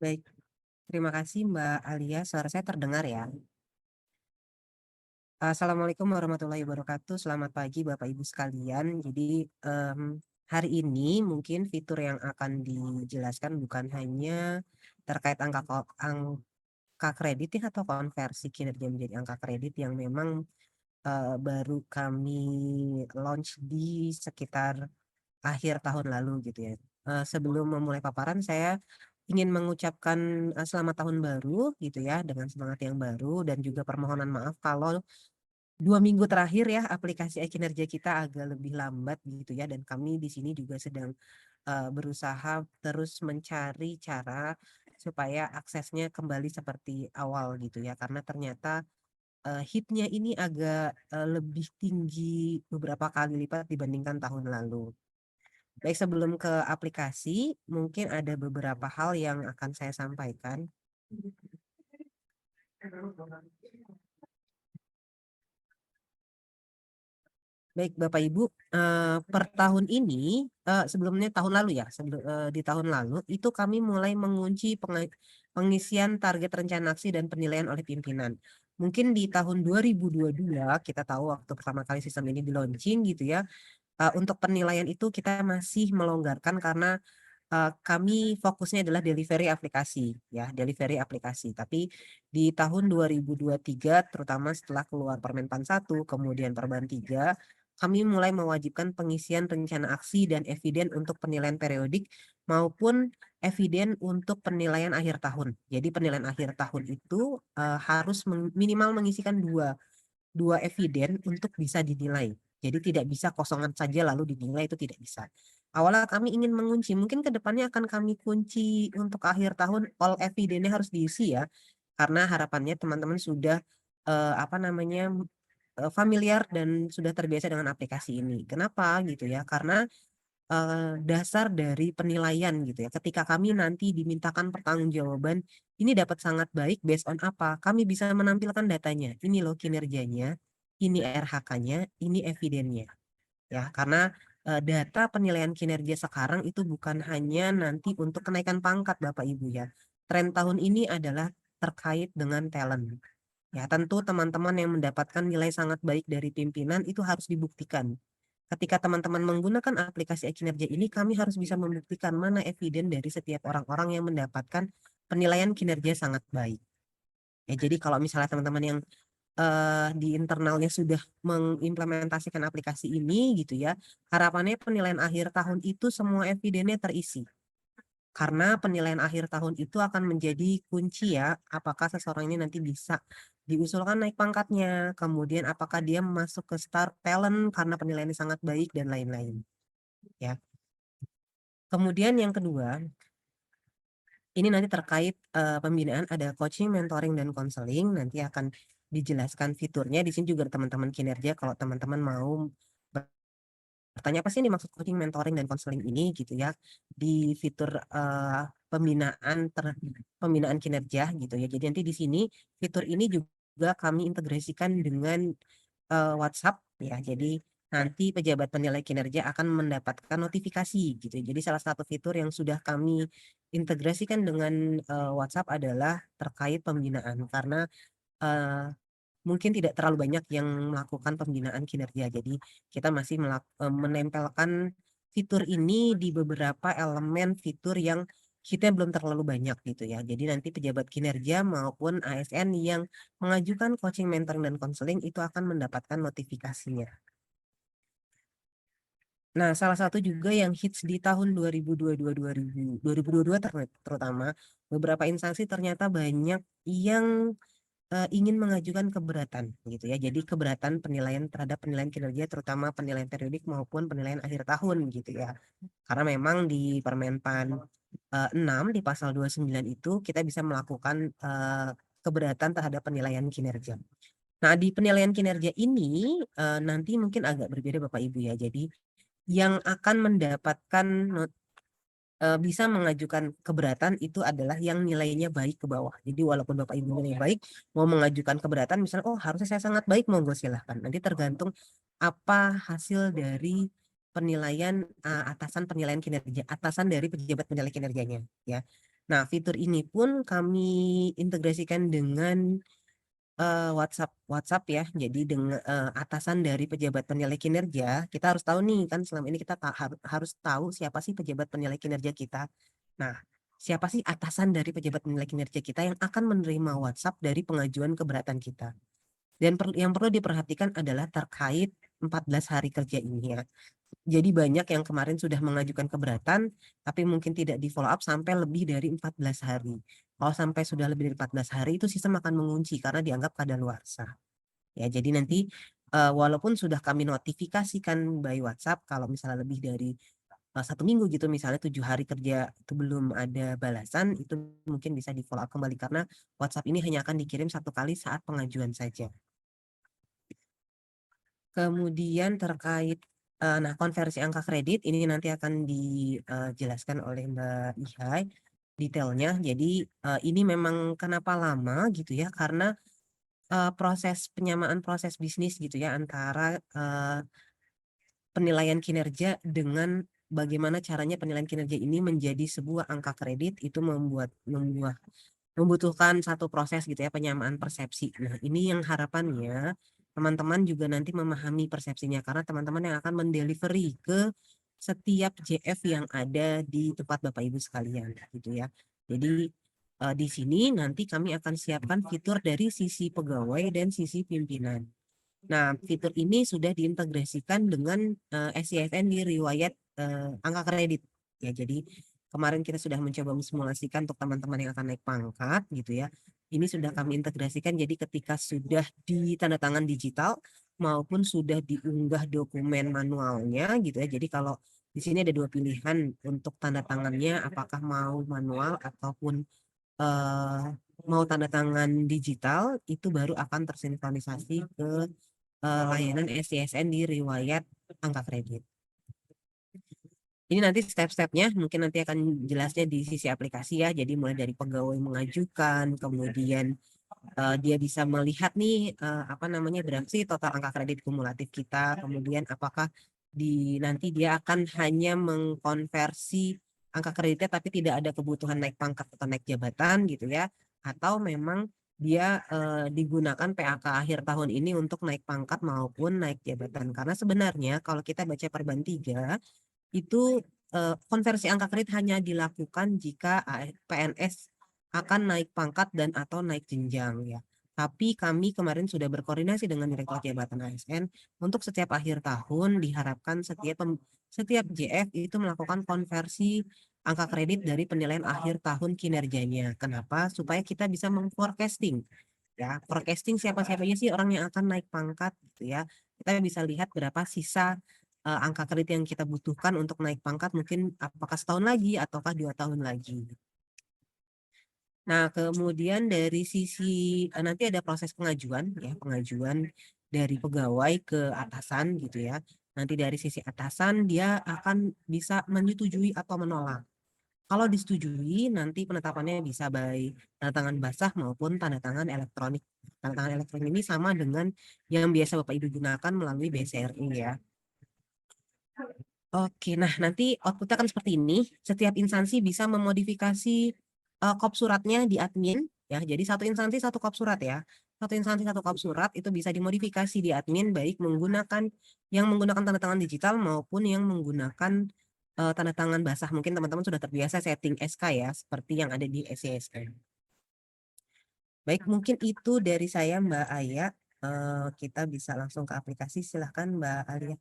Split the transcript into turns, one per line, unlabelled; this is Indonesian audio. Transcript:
Baik, terima kasih Mbak Alia. Suara saya terdengar ya. Assalamualaikum warahmatullahi wabarakatuh. Selamat pagi Bapak Ibu sekalian. Jadi hari ini mungkin fitur yang akan dijelaskan bukan hanya terkait angka kredit ya, atau konversi kinerja menjadi angka kredit yang memang baru kami launch di sekitar akhir tahun lalu gitu ya. Sebelum memulai paparan, saya ingin mengucapkan selamat tahun baru gitu ya, dengan semangat yang baru, dan juga permohonan maaf kalau 2 minggu terakhir ya aplikasi e-kinerja kita agak lebih lambat gitu ya, dan kami di sini juga sedang berusaha terus mencari cara supaya aksesnya kembali seperti awal gitu ya, karena ternyata hitnya ini agak lebih tinggi beberapa kali lipat dibandingkan tahun lalu. Baik, sebelum ke aplikasi, mungkin ada beberapa hal yang akan saya sampaikan. Baik, Bapak Ibu, per tahun ini, sebelumnya tahun lalu ya, di tahun lalu itu kami mulai mengunci pengisian target rencana aksi dan penilaian oleh pimpinan. Mungkin di tahun 2022 kita tahu waktu pertama kali sistem ini di launching gitu ya, untuk penilaian itu kita masih melonggarkan karena kami fokusnya adalah delivery aplikasi ya, delivery aplikasi. Tapi di tahun 2023 terutama setelah keluar Permenpan 1 kemudian Perban 3, kami mulai mewajibkan pengisian rencana aksi dan eviden untuk penilaian periodik maupun eviden untuk penilaian akhir tahun. Jadi penilaian akhir tahun itu harus minimal mengisikan dua eviden untuk bisa dinilai. Jadi tidak bisa kosongan saja lalu dinilai, itu tidak bisa. Awalnya kami ingin mengunci, mungkin ke depannya akan kami kunci untuk akhir tahun all evidennya harus diisi ya. Karena harapannya teman-teman sudah apa namanya familiar dan sudah terbiasa dengan aplikasi ini. Kenapa gitu ya? Karena dasar dari penilaian gitu ya. Ketika kami nanti dimintakan pertanggungjawaban, ini dapat sangat baik based on apa? Kami bisa menampilkan datanya. Ini loh kinerjanya, ini RH-nya, ini evidennya. Ya, karena data penilaian kinerja sekarang itu bukan hanya nanti untuk kenaikan pangkat Bapak Ibu ya. Tren tahun ini adalah terkait dengan talent. Ya, tentu teman-teman yang mendapatkan nilai sangat baik dari pimpinan itu harus dibuktikan. Ketika teman-teman menggunakan aplikasi e-kinerja ini, kami harus bisa membuktikan mana eviden dari setiap orang-orang yang mendapatkan penilaian kinerja sangat baik. Ya, jadi kalau misalnya teman-teman yang di internalnya sudah mengimplementasikan aplikasi ini gitu ya, harapannya penilaian akhir tahun itu semua evidennya terisi. Karena penilaian akhir tahun itu akan menjadi kunci ya, apakah seseorang ini nanti bisa diusulkan naik pangkatnya, kemudian apakah dia masuk ke star talent karena penilaiannya sangat baik dan lain-lain ya. Kemudian yang kedua, ini nanti terkait pembinaan, ada coaching, mentoring, dan konseling. Nanti akan dijelaskan fiturnya. Di sini juga teman-teman kinerja kalau teman-teman mau bertanya apa sih ini maksud coaching, mentoring, dan konseling ini gitu ya. Di fitur pembinaan kinerja gitu ya. Jadi nanti di sini fitur ini juga kami integrasikan dengan WhatsApp ya. Jadi nanti pejabat penilai kinerja akan mendapatkan notifikasi gitu. Jadi salah satu fitur yang sudah kami integrasikan dengan WhatsApp adalah terkait pembinaan, karena eh, mungkin tidak terlalu banyak yang melakukan pembinaan kinerja. Jadi kita masih menempelkan fitur ini di beberapa elemen fitur yang kita belum terlalu banyak gitu ya. Jadi nanti pejabat kinerja maupun ASN yang mengajukan coaching, mentoring, dan konseling itu akan mendapatkan notifikasinya. Nah, salah satu juga yang hits di tahun 2022 terutama, beberapa instansi ternyata banyak yang ingin mengajukan keberatan gitu ya. Jadi keberatan penilaian terhadap penilaian kinerja, terutama penilaian periodik maupun penilaian akhir tahun gitu ya. Karena memang di Permenpan 6 di pasal 29 itu kita bisa melakukan keberatan terhadap penilaian kinerja. Nah, di penilaian kinerja ini nanti mungkin agak berbeda Bapak Ibu ya. Jadi yang akan mendapatkan bisa mengajukan keberatan itu adalah yang nilainya baik ke bawah. Jadi walaupun Bapak Ibu nilai baik, mau mengajukan keberatan misalnya, oh harusnya saya sangat baik, monggo silahkan. Nanti tergantung apa hasil dari penilaian atasan penilaian kinerja, atasan dari pejabat penilai kinerjanya ya. Nah, fitur ini pun kami integrasikan dengan WhatsApp ya. Jadi dengan atasan dari pejabat penilai kinerja, kita harus tahu nih kan selama ini kita harus tahu siapa sih pejabat penilai kinerja kita. Nah, siapa sih atasan dari pejabat penilai kinerja kita yang akan menerima WhatsApp dari pengajuan keberatan kita. Dan yang perlu diperhatikan adalah terkait 14 hari kerja ini ya. Jadi banyak yang kemarin sudah mengajukan keberatan, tapi mungkin tidak di follow up sampai lebih dari 14 hari. Kalau sampai sudah lebih dari 14 hari itu sistem akan mengunci karena dianggap kadaluarsa. Ya, jadi nanti walaupun sudah kami notifikasikan by WhatsApp kalau misalnya lebih dari 1 minggu gitu, misalnya 7 hari kerja itu belum ada balasan, itu mungkin bisa di follow up kembali karena WhatsApp ini hanya akan dikirim 1 kali saat pengajuan saja. Kemudian terkait nah konversi angka kredit ini nanti akan dijelaskan oleh Mbak Ihai detailnya. Jadi ini memang kenapa lama gitu ya karena proses penyamaan proses bisnis gitu ya antara penilaian kinerja dengan bagaimana caranya penilaian kinerja ini menjadi sebuah angka kredit itu membutuhkan satu proses gitu ya penyamaan persepsi. Nah, ini yang harapannya teman-teman juga nanti memahami persepsinya karena teman-teman yang akan mendelivery ke setiap JF yang ada di tempat Bapak Ibu sekalian gitu ya. Jadi di sini nanti kami akan siapkan fitur dari sisi pegawai dan sisi pimpinan. Nah, fitur ini sudah diintegrasikan dengan SCSN di riwayat angka kredit. Ya, jadi kemarin kita sudah mencoba mensimulasikan untuk teman-teman yang akan naik pangkat gitu ya. Ini sudah kami integrasikan jadi ketika sudah ditandatangan digital maupun sudah diunggah dokumen manualnya gitu ya. Jadi kalau di sini ada 2 pilihan untuk tanda tangannya apakah mau manual ataupun eh, mau tanda tangan digital itu baru akan tersinkronisasi ke layanan SCSN di riwayat angka kredit. Ini nanti step-stepnya mungkin nanti akan jelasnya di sisi aplikasi ya. Jadi mulai dari pegawai mengajukan, kemudian dia bisa melihat nih apa namanya berapa sih total angka kredit kumulatif kita, kemudian apakah nanti dia akan hanya mengkonversi angka kreditnya tapi tidak ada kebutuhan naik pangkat atau naik jabatan gitu ya, atau memang dia digunakan PAK akhir tahun ini untuk naik pangkat maupun naik jabatan karena sebenarnya kalau kita baca perban 3 itu konversi angka kredit hanya dilakukan jika PNS akan naik pangkat dan atau naik jenjang ya. Tapi kami kemarin sudah berkoordinasi dengan Direktur Jabatan ASN untuk setiap akhir tahun diharapkan setiap JF itu melakukan konversi angka kredit dari penilaian akhir tahun kinerjanya. Kenapa? Supaya kita bisa mengforecasting ya. Forecasting siapa-siapanya sih orang yang akan naik pangkat gitu ya. Kita bisa lihat berapa sisa angka kredit yang kita butuhkan untuk naik pangkat mungkin apakah setahun lagi ataukah 2 tahun lagi. Nah, kemudian dari sisi nanti ada proses pengajuan ya, pengajuan dari pegawai ke atasan gitu ya. Nanti dari sisi atasan dia akan bisa menyetujui atau menolak. Kalau disetujui nanti penetapannya bisa baik tanda tangan basah maupun tanda tangan elektronik. Tanda tangan elektronik ini sama dengan yang biasa Bapak Ibu gunakan melalui BCRI ya. Oke, nah nanti outputnya akan seperti ini. Setiap instansi bisa memodifikasi kop suratnya di admin, ya. Jadi satu instansi satu kop surat ya. Satu instansi satu kop surat itu bisa dimodifikasi di admin baik menggunakan tanda tangan digital maupun yang menggunakan tanda tangan basah. Mungkin teman-teman sudah terbiasa setting SK ya, seperti yang ada di SCSN. Baik, mungkin itu dari saya Mbak Aya. Kita bisa langsung ke aplikasi. Silahkan Mbak Alia.